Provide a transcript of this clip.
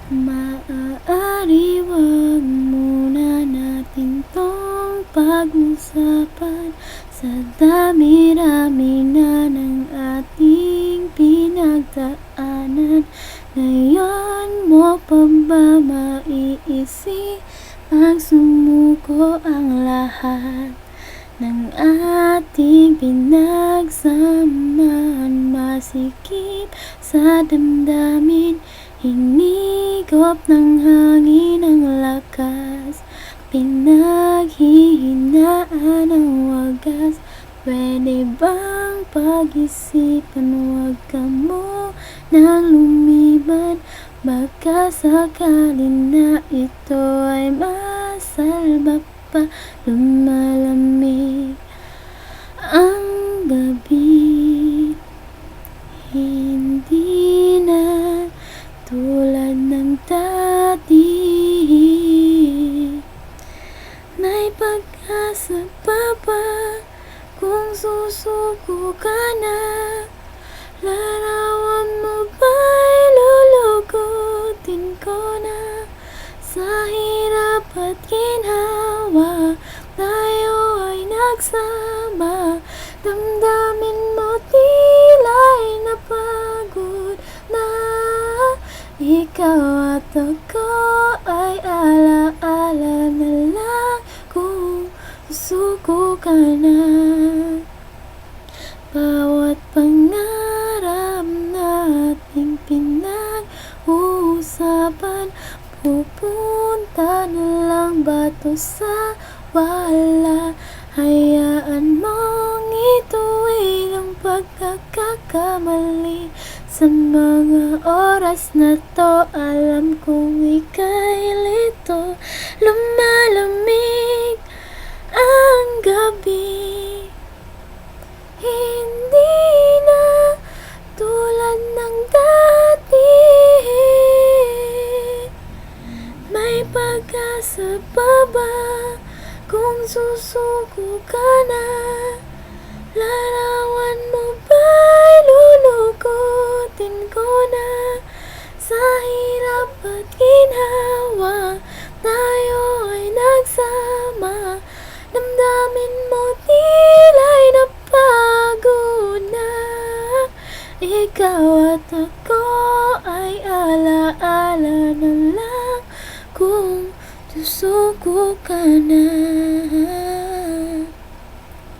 Maaari wag muna natin tong pag-usapan. Sa dami-rami na ng ating pinagdaanan, ngayon mo pa ba maiisip ang sumuko ang lahat ng ating pinagsamahan? Masikip sa damdamin, hinigop ng hangin ang lakas, pinaghihinaan ang wagas. Pwede bang pag-isipan, wag ka mo nang lumiban? Baka sakalin na ito ay masalba pa. Lumalamig ang gabi, hindi na tulad ng dati. May pag-asa pa ba kung susuko ka na? Larawan mo ba'y lulugutin ko na? Sa hirap at ginhawa, tayo ay nagsama. Damdamin mo tila'y napagod na. Ikaw at ako ay alaala na lang kung susuko ka na. Bawat pangarap nating pinag-uusapan, pupunta na lang ba to sa wala? Hayaan mong ituwid ang pagkakakamali. Sa mga oras na to, alam kong ika'y lito. Lumalamig ang gabi, hindi na tulad ng dati. May pag-asa pa ba kung susuko ka na? Larawan mo ba'y lulugutin ko na? Sa hirap at ginhawa, tayo ay nagsama. Damdamin mo tila'y napagod na. Ikaw at ako ay alaala na lang kung susuko ka na.